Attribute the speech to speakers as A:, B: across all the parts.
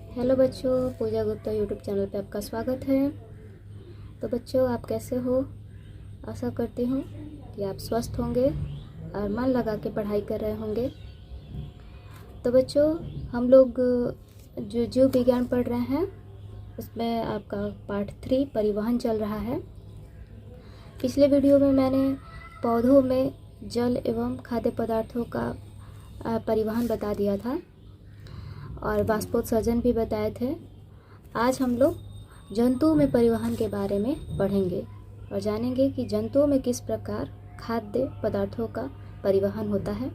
A: Hello बच्चों, पूजा Gupta YouTube channel पे आपका स्वागत है। तो बच्चों, आप कैसे हो? आशा करती हूँ कि आप स्वस्थ होंगे और मन लगा के पढ़ाई कर रहे होंगे। तो बच्चों, हम लोग जो जीव विज्ञान पढ़ रहे हैं उसमें आपका पार्ट 3 परिवहन चल रहा है। पिछले वीडियो में मैंने पौधों में जल एवं खाद्य पदार्थों का परिवहन बता दिया था और वाष्पोत्सर्जन भी बताए थे। आज हम लोग जंतुओं में परिवहन के बारे में पढ़ेंगे और जानेंगे कि जंतुओं में किस प्रकार खाद्य पदार्थों का परिवहन होता है।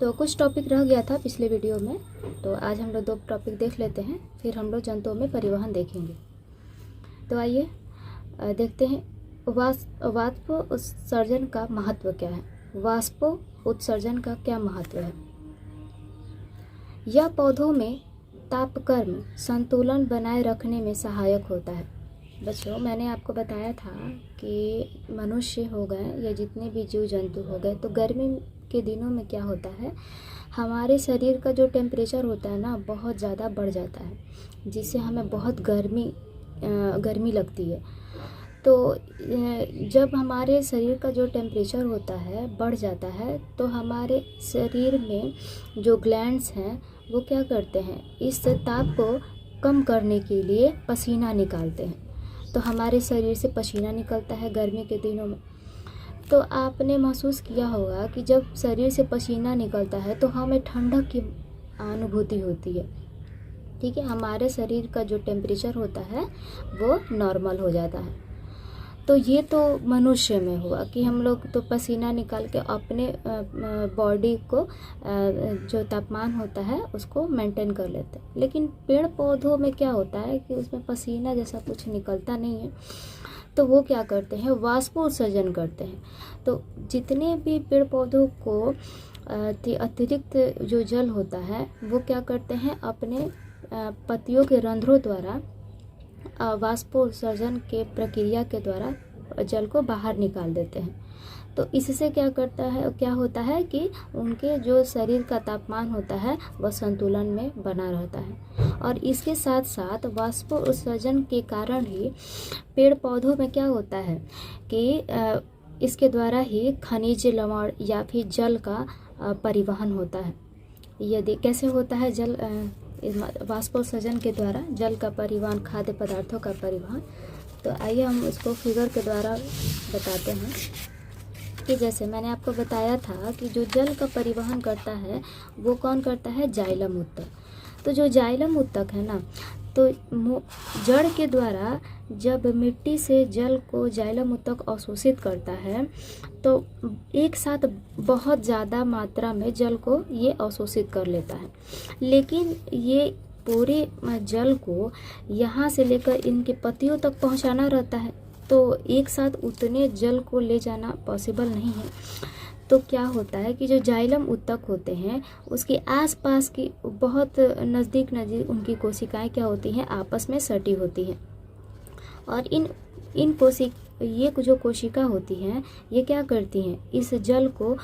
A: तो कुछ टॉपिक रह गया था पिछले वीडियो में, तो आज हम लोग 2 टॉपिक देख लेते हैं, फिर हम लोग जंतुओं में परिवहन देखेंगे। तो आइए देखते हैं वाष्प उत्सर्जन का महत्व क्या है। वाष्प उत्सर्जन का क्या महत्व है? यह पौधों में तापक्रम संतुलन बनाए रखने में सहायक होता है। बच्चों, मैंने आपको बताया था कि मनुष्य हो गए या जितने भी जीव जंतु हो गए, तो गर्मी के दिनों में क्या होता है, हमारे शरीर का जो टेम्परेचर होता है ना, बहुत ज़्यादा बढ़ जाता है, जिससे हमें बहुत गर्मी लगती है। तो जब हमारे शरीर का जो टेम्परेचर होता है बढ़ जाता है, तो हमारे शरीर में जो ग्लैंड्स हैं वो क्या करते हैं, इस ताप को कम करने के लिए पसीना निकालते हैं। तो हमारे शरीर से पसीना निकलता है गर्मी के दिनों में। तो आपने महसूस किया होगा कि जब शरीर से पसीना निकलता है तो हमें ठंडक की अनुभूति होती है। ठीक है, हमारे शरीर का जो टेम्परेचर होता है वो नॉर्मल हो जाता है। तो ये तो मनुष्य में हुआ कि हम लोग तो पसीना निकाल के अपने बॉडी को जो तापमान होता है उसको मेंटेन कर लेते हैं। लेकिन पेड़ पौधों में क्या होता है कि उसमें पसीना जैसा कुछ निकलता नहीं है, तो वो क्या करते हैं, वाष्प उत्सर्जन करते हैं। तो जितने भी पेड़ पौधों को अतिरिक्त जो जल होता है वो क्या करते हैं, अपने पत्तियों के रंध्रों द्वारा वाष्पोत्सर्जन के प्रक्रिया के द्वारा जल को बाहर निकाल देते हैं। तो इससे क्या होता है कि उनके जो शरीर का तापमान होता है वह संतुलन में बना रहता है। और इसके साथ साथ वाष्पोत्सर्जन के कारण ही पेड़ पौधों में क्या होता है कि इसके द्वारा ही खनिज लवण या फिर जल का परिवहन होता है। यदि कैसे होता है जल वाष्पोत्सर्जन के द्वारा जल का परिवहन, खाद्य पदार्थों का परिवहन। तो आइए हम इसको फिगर के द्वारा बताते हैं कि जैसे मैंने आपको बताया था कि जो जल का परिवहन करता है वो कौन करता है, जाइलम ऊतक। तो जो जाइलम ऊतक है ना, तो जड़ के द्वारा जब मिट्टी से जल को जाइलम ऊतक अवशोषित करता है तो एक साथ बहुत ज़्यादा मात्रा में जल को ये अवशोषित कर लेता है। लेकिन ये पूरे जल को यहाँ से लेकर इनके पत्तियों तक पहुँचाना रहता है, तो एक साथ उतने जल को ले जाना पॉसिबल नहीं है। तो क्या होता है कि जो जाइलम ऊतक होते हैं उसके आसपास की बहुत नज़दीक उनकी कोशिकाएं क्या होती हैं, आपस में सटी होती हैं। और ये जो कोशिका होती हैं ये क्या करती हैं, इस जल को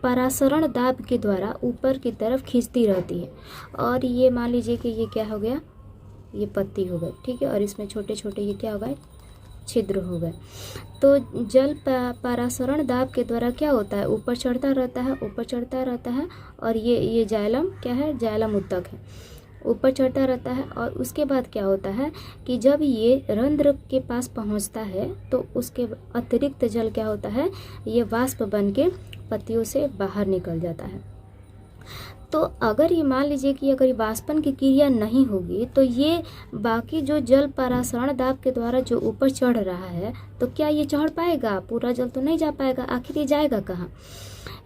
A: परासरण दाब के द्वारा ऊपर की तरफ खींचती रहती है। और ये मान लीजिए कि ये क्या हो गया, ये पत्ती हो गई, ठीक है, और इसमें छोटे छोटे ये क्या हो गए, छिद्र हो गए। तो जल परासरण दाब के द्वारा क्या होता है, ऊपर चढ़ता रहता है और ये जाइलम क्या है, जाइलम ऊतक है, ऊपर चढ़ता रहता है। और उसके बाद क्या होता है कि जब ये रंध्र के पास पहुंचता है तो उसके अतिरिक्त जल क्या होता है, ये वाष्प बन के पत्तियों से बाहर निकल जाता है। तो अगर ये मान लीजिए कि अगर वाष्पन की क्रिया नहीं होगी तो ये बाकी जो जल परासरण दाब के द्वारा जो ऊपर चढ़ रहा है, तो क्या ये चढ़ पाएगा, पूरा जल तो नहीं जा पाएगा। आखिर ये जाएगा कहाँ,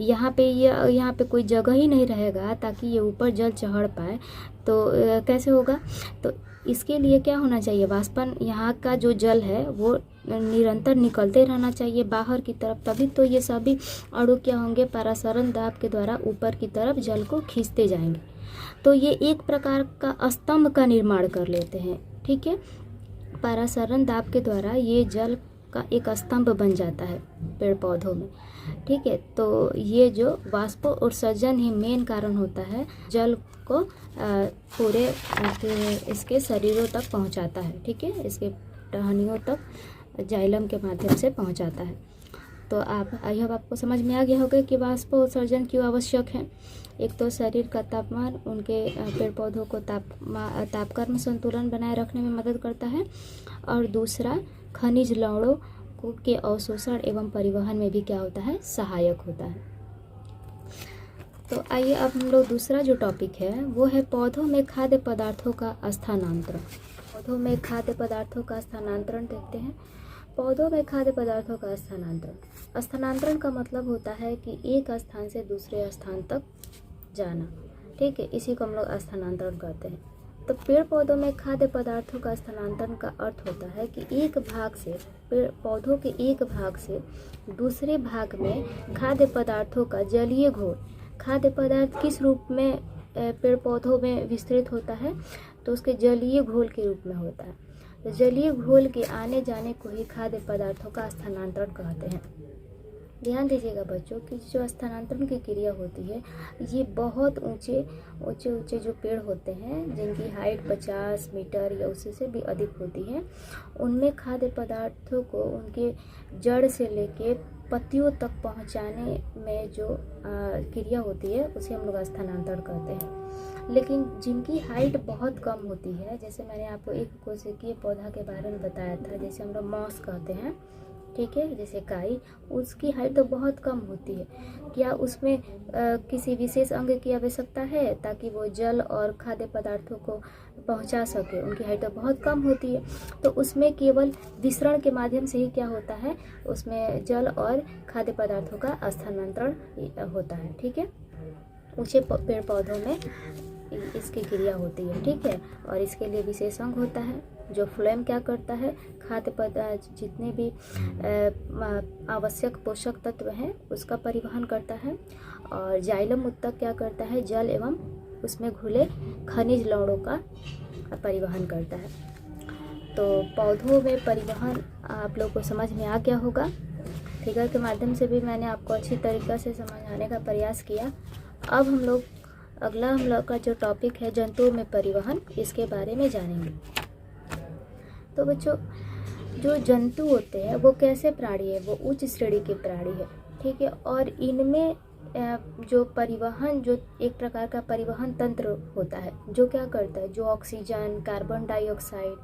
A: यहाँ पे कोई जगह ही नहीं रहेगा ताकि ये ऊपर जल चढ़ पाए। तो कैसे होगा, तो इसके लिए क्या होना चाहिए, वाष्पन यहाँ का जो जल है वो निरंतर निकलते रहना चाहिए बाहर की तरफ, तभी तो ये सभी अणु क्या होंगे, परासरण दाब के द्वारा ऊपर की तरफ जल को खींचते जाएंगे। तो ये एक प्रकार का स्तंभ का निर्माण कर लेते हैं। ठीक है, परासरण दाब के द्वारा ये जल का एक स्तंभ बन जाता है पेड़ पौधों में। ठीक है, तो ये जो वाष्प उत्सर्जन ही मेन कारण होता है, जल को पूरे इसके शरीरों तक पहुंचाता है। ठीक है, इसके टहनियों तक जाइलम के माध्यम से पहुंचाता है। तो आई होप आपको समझ में आ गया होगा कि वाष्प उत्सर्जन क्यों आवश्यक है। एक तो शरीर का तापमान उनके पेड़ पौधों को तापक्रम संतुलन बनाए रखने में मदद करता है, और दूसरा खनिज लवणों के अवशोषण एवं परिवहन में भी क्या होता है, सहायक होता है। तो आइए अब हम लोग दूसरा जो टॉपिक है वो है पौधों में खाद्य पदार्थों का स्थानांतरण। पौधों में खाद्य पदार्थों का स्थानांतरण देखते हैं। पौधों में खाद्य पदार्थों का स्थानांतरण का मतलब होता है कि एक स्थान से दूसरे स्थान तक जाना। ठीक है, इसी को हम लोग स्थानांतरण कहते हैं। तो पेड़ पौधों में खाद्य पदार्थों का स्थानांतरण का अर्थ होता है कि एक भाग से, पेड़ पौधों के एक भाग से दूसरे भाग में खाद्य पदार्थों का जलीय घोल। खाद्य पदार्थ किस रूप में पेड़ पौधों में विस्तृत होता है, तो उसके जलीय घोल के रूप में होता है। तो जलीय घोल के आने जाने को ही खाद्य पदार्थों का स्थानांतरण कहते हैं। ध्यान दीजिएगा बच्चों कि जो स्थानांतरण की क्रिया होती है, ये बहुत ऊंचे जो पेड़ होते हैं जिनकी हाइट 50 मीटर या उससे से भी अधिक होती है, उनमें खाद्य पदार्थों को उनके जड़ से लेके पत्तियों तक पहुंचाने में जो क्रिया होती है उसे हम लोग स्थानांतरण कहते हैं। लेकिन जिनकी हाइट बहुत कम होती है, जैसे मैंने आपको एक कोशिकीय पौधा के बारे में बताया था, जैसे हम लोग मॉस कहते हैं, ठीक है, जैसे काई, उसकी हाइट तो बहुत कम होती है। क्या उसमें किसी विशेष अंग की आवश्यकता है ताकि वो जल और खाद्य पदार्थों को पहुंचा सके? उनकी हाइट तो बहुत कम होती है, तो उसमें केवल विसरण के माध्यम से ही क्या होता है, उसमें जल और खाद्य पदार्थों का स्थानांतरण होता है। ठीक है, ऊंचे पेड़ पौधों में इसकी क्रिया होती है। ठीक है, और इसके लिए विशेष अंग होता है जो फ्लोएम क्या करता है, खाद्य पदार्थ जितने भी आवश्यक पोषक तत्व हैं उसका परिवहन करता है, और जाइलम उत्तक क्या करता है, जल एवं उसमें घुले खनिज लवणों का परिवहन करता है। तो पौधों में परिवहन आप लोग को समझ में आ गया होगा। फिगर के माध्यम से भी मैंने आपको अच्छी तरीक़ा से समझाने का प्रयास किया। अब हम लोग अगला हम लोग का जो टॉपिक है जंतुओं में परिवहन, इसके बारे में जानेंगे। तो बच्चों, जो जंतु होते हैं वो कैसे प्राणी है, वो उच्च श्रेणी के प्राणी है। ठीक है, और इनमें जो परिवहन, जो एक प्रकार का परिवहन तंत्र होता है जो क्या करता है, जो ऑक्सीजन, कार्बन डाइऑक्साइड,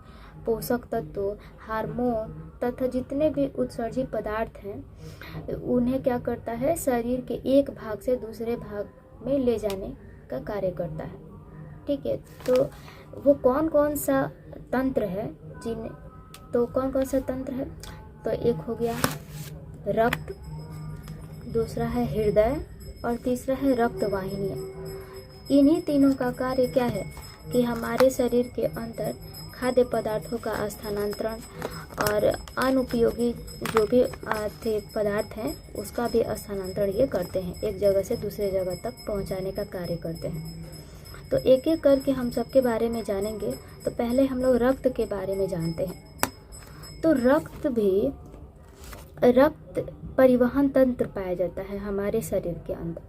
A: पोषक तत्व, हार्मोन तथा जितने भी उत्सर्जित पदार्थ हैं उन्हें क्या करता है, शरीर के एक भाग से दूसरे भाग में ले जाने का कार्य करता है। ठीक है, तो वो कौन कौन सा तंत्र है कौन कौन सा तंत्र है, तो एक हो गया रक्त, दूसरा है हृदय और तीसरा है रक्त वाहिनियाँ। इन्हीं तीनों का कार्य क्या है कि हमारे शरीर के अंदर खाद्य पदार्थों का स्थानांतरण और अनुपयोगी जो भी पदार्थ हैं उसका भी स्थानांतरण ये करते हैं, एक जगह से दूसरे जगह तक पहुंचाने का कार्य करते हैं। तो एक एक करके हम सबके बारे में जानेंगे। तो पहले हम लोग रक्त के बारे में जानते हैं। तो रक्त परिवहन तंत्र पाया जाता है हमारे शरीर के अंदर।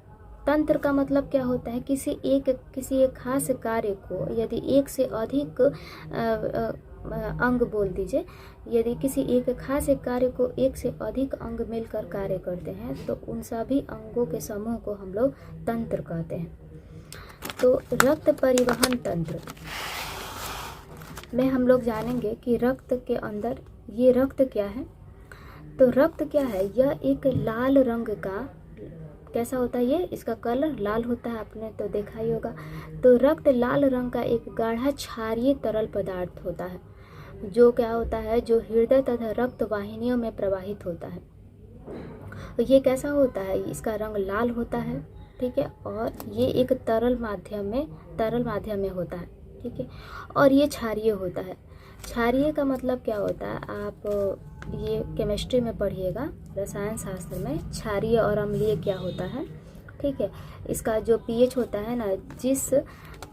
A: तंत्र का मतलब क्या होता है, किसी एक खास कार्य को यदि एक से अधिक अंग बोल दीजिए, यदि किसी एक खास कार्य को एक से अधिक अंग मिलकर कार्य करते हैं तो उन सभी अंगों के समूह को हम लोग तंत्र कहते हैं। तो रक्त परिवहन तंत्र में हम लोग जानेंगे कि रक्त के अंदर ये रक्त क्या है। तो रक्त क्या है, यह एक लाल रंग का, कैसा होता है ये, इसका कलर लाल होता है, आपने तो देखा ही होगा। तो रक्त लाल रंग का एक गाढ़ा क्षारीय तरल पदार्थ होता है जो क्या होता है, जो हृदय तथा रक्त वाहिनियों में प्रवाहित होता है। तो ये कैसा होता है, इसका रंग लाल होता है। ठीक है, और ये एक तरल माध्यम में होता है। ठीक है, और ये क्षारीय होता है। क्षारीय का मतलब क्या होता है, आप ये केमिस्ट्री में पढ़िएगा, रसायन शास्त्र में क्षारीय और अम्लीय क्या होता है। ठीक है, इसका जो पीएच होता है ना, जिस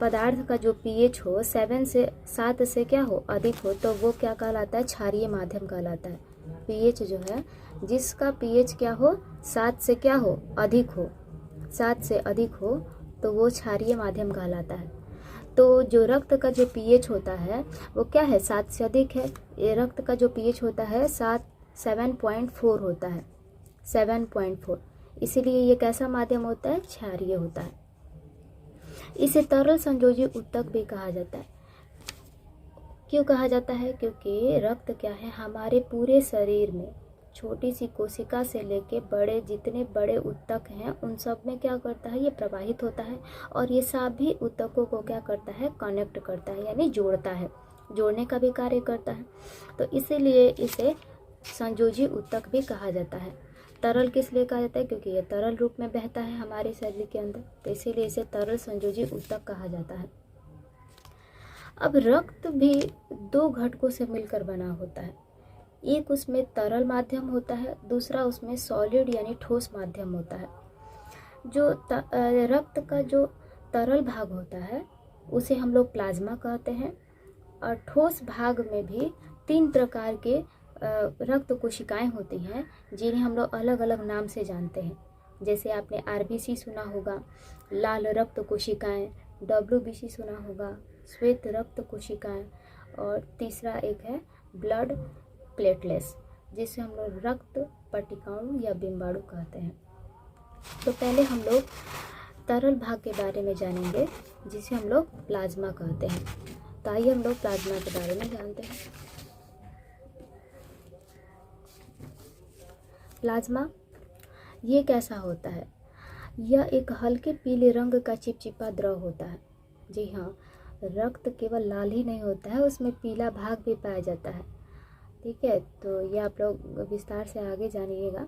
A: पदार्थ का जो पीएच हो 7 से क्या हो, अधिक हो, तो वो क्या कहलाता है, क्षारीय माध्यम कहलाता है। पीएच जो है, जिसका पीएच क्या हो, 7 से क्या हो, अधिक हो, 7 से अधिक हो, तो वो क्षारीय माध्यम कहलाता है। तो जो रक्त का जो पीएच होता है वो क्या है, 7 से अधिक है। ये रक्त का जो पीएच होता है 7.4 होता है, 7.4। इसीलिए ये कैसा माध्यम होता है, क्षारीय होता है। इसे तरल संयोजी ऊतक भी कहा जाता है। क्यों कहा जाता है, क्योंकि रक्त क्या है, हमारे पूरे शरीर में छोटी सी कोशिका से लेके बड़े जितने बड़े ऊतक हैं उन सब में क्या करता है, ये प्रवाहित होता है। और ये सभी ऊतकों को क्या करता है, कनेक्ट करता है, यानी जोड़ता है, जोड़ने का भी कार्य करता है। तो इसीलिए इसे संयोजी ऊतक भी कहा जाता है। तरल किस लिए कहा जाता है, क्योंकि ये तरल रूप में बहता है हमारे शरीर के अंदर, तो इसीलिए इसे तरल संयोजी ऊतक कहा जाता है। अब रक्त भी 2 घटकों से मिलकर बना होता है। एक उसमें तरल माध्यम होता है, दूसरा उसमें सॉलिड यानी ठोस माध्यम होता है। जो रक्त का जो तरल भाग होता है उसे हम लोग प्लाज्मा कहते हैं। और ठोस भाग में भी 3 प्रकार के रक्त कोशिकाएं होती हैं, जिन्हें हम लोग अलग अलग नाम से जानते हैं। जैसे आपने आरबीसी सुना होगा, लाल रक्त कोशिकाएं, डब्ल्यूबीसी सुना होगा, श्वेत रक्त कोशिकाएं, और तीसरा एक है ब्लड प्लेटलेट्स, जिसे हम लोग रक्त पट्टिकाओं या बिम्बाणु कहते हैं। तो पहले हम लोग तरल भाग के बारे में जानेंगे, जिसे हम लोग प्लाज्मा कहते हैं। तो आइए हम लोग प्लाज्मा के बारे में जानते हैं। प्लाज्मा ये कैसा होता है, यह एक हल्के पीले रंग का चिपचिपा द्रव होता है। जी हाँ, रक्त केवल लाल ही नहीं होता है, उसमें पीला भाग भी पाया जाता है। ठीक है, तो ये आप लोग विस्तार से आगे जानिएगा।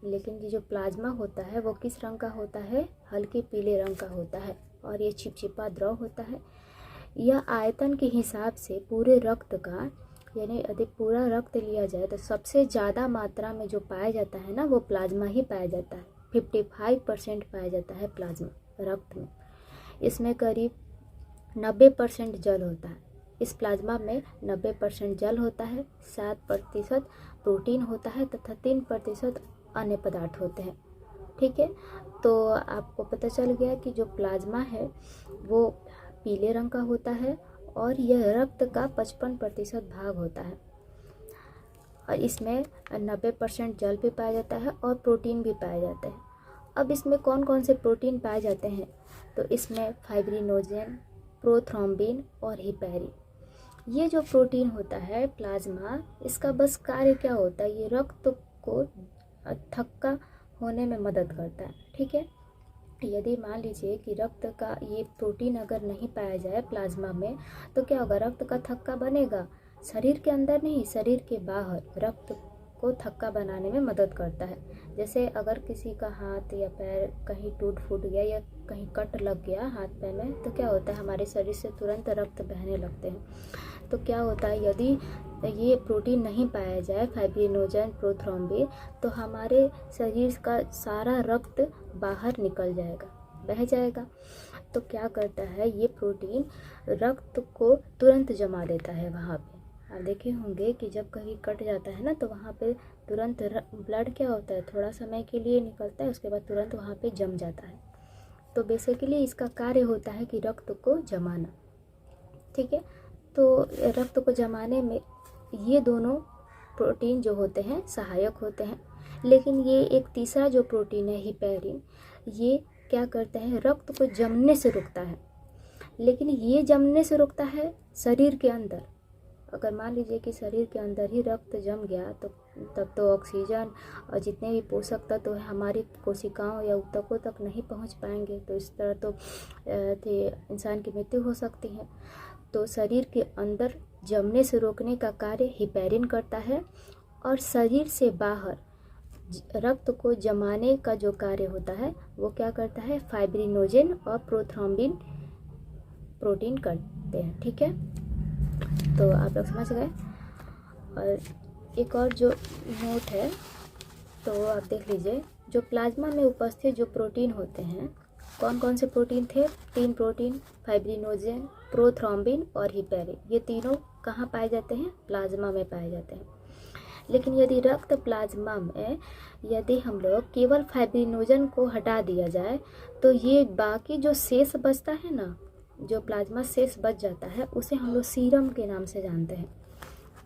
A: लेकिन ये जो प्लाज्मा होता है वो किस रंग का होता है, हल्के पीले रंग का होता है, और ये चिपचिपा द्रव होता है। यह आयतन के हिसाब से पूरे रक्त का, यानी यदि पूरा रक्त लिया जाए तो सबसे ज़्यादा मात्रा में जो पाया जाता है ना, वो प्लाज्मा ही पाया जाता है। 55% पाया जाता है प्लाज्मा रक्त में। इसमें करीब 90% जल होता है। इस प्लाज्मा में 90% जल होता है, 7% प्रोटीन होता है तथा 3% अन्य पदार्थ होते हैं। ठीक है, तो आपको पता चल गया कि जो प्लाज्मा है वो पीले रंग का होता है, और यह रक्त का 55% भाग होता है। और इसमें 90% जल भी पाया जाता है और प्रोटीन भी पाया जाता है। अब इसमें कौन कौन से प्रोटीन पाए जाते हैं, तो इसमें फाइब्रिनोजेन, प्रोथ्रोम्बिन और हिपैरिन। ये जो प्रोटीन होता है प्लाज्मा, इसका बस कार्य क्या होता है, ये रक्त को थक्का होने में मदद करता है। ठीक है, यदि मान लीजिए कि रक्त का ये प्रोटीन अगर नहीं पाया जाए प्लाज्मा में, तो क्या होगा, रक्त का थक्का बनेगा, शरीर के अंदर नहीं, शरीर के बाहर रक्त को थक्का बनाने में मदद करता है। जैसे अगर किसी का हाथ या पैर कहीं टूट फूट गया या कहीं कट लग गया हाथ पैर में, तो क्या होता है, हमारे शरीर से तुरंत रक्त बहने लगते हैं। तो क्या होता है, यदि ये प्रोटीन नहीं पाया जाए, फाइब्रिनोजेन, प्रोथ्रोम्बिन, तो हमारे शरीर का सारा रक्त बाहर निकल जाएगा, बह जाएगा। तो क्या करता है, ये प्रोटीन रक्त को तुरंत जमा देता है वहाँ पे। आप देखे होंगे कि जब कहीं कट जाता है ना, तो वहाँ पे तुरंत ब्लड क्या होता है, थोड़ा समय के लिए निकलता है, उसके बाद तुरंत वहाँ पे जम जाता है। तो बेसिकली इसका कार्य होता है कि रक्त को जमाना। ठीक है, तो रक्त को जमाने में ये दोनों प्रोटीन जो होते हैं सहायक होते हैं। लेकिन ये एक तीसरा जो प्रोटीन है हिपैरिन, ये क्या करता है, रक्त को जमने से रुकता है। लेकिन ये जमने से रुकता है शरीर के अंदर। अगर मान लीजिए कि शरीर के अंदर ही रक्त जम गया, तो तब तो ऑक्सीजन और जितने भी पोषक तत्व है हमारी कोशिकाओं या ऊतकों तक नहीं पहुंच पाएंगे। तो इस तरह तो इंसान की मृत्यु हो सकती है। तो शरीर के अंदर जमने से रोकने का कार्य हिपैरिन करता है, और शरीर से बाहर रक्त को जमाने का जो कार्य होता है वो क्या करता है, फाइब्रिनोजेन और प्रोथ्रोम्बिन प्रोटीन करते हैं। ठीक है, तो आप लोग समझ गए। और एक और जो नोट है, तो आप देख लीजिए, जो प्लाज्मा में उपस्थित जो प्रोटीन होते हैं, कौन कौन से प्रोटीन थे, 3 प्रोटीन, फाइब्रिनोजेन, प्रोथ्रोम्बिन और हिपैरिन। ये तीनों कहाँ पाए जाते हैं, प्लाज्मा में पाए जाते हैं। लेकिन यदि रक्त प्लाज्मा में यदि हम लोग केवल फाइब्रिनोजन को हटा दिया जाए तो ये बाकी जो शेष बचता है ना, जो प्लाज्मा शेष बच जाता है, उसे हम लोग सीरम के नाम से जानते हैं।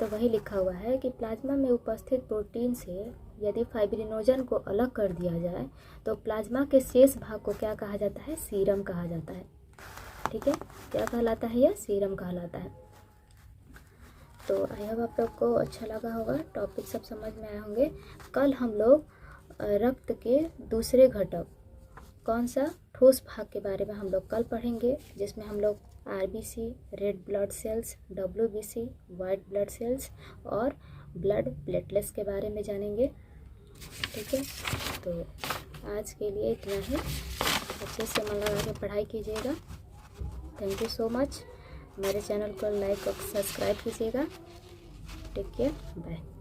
A: तो वही लिखा हुआ है कि प्लाज्मा में उपस्थित प्रोटीन से यदि फाइब्रिनोजन को अलग कर दिया जाए तो प्लाज्मा के शेष भाग को क्या कहा जाता है? सीरम कहा जाता है। ठीक है, क्या कहलाता है? यह सीरम कहलाता है। तो आई होप आप लोग को अच्छा लगा होगा, टॉपिक सब समझ में आए होंगे। कल हम लोग रक्त के दूसरे घटक कौन सा, ठोस भाग के बारे में हम लोग कल पढ़ेंगे, जिसमें हम लोग RBC, red blood cells, WBC, white blood cells और ब्लड प्लेटलेट्स के बारे में जानेंगे। ठीक है, तो आज के लिए इतना ही। अच्छे से मन लगा के पढ़ाई कीजिएगा। Thank you so much. हमारे चैनल को लाइक और सब्सक्राइब कीजिएगा। Take care, bye.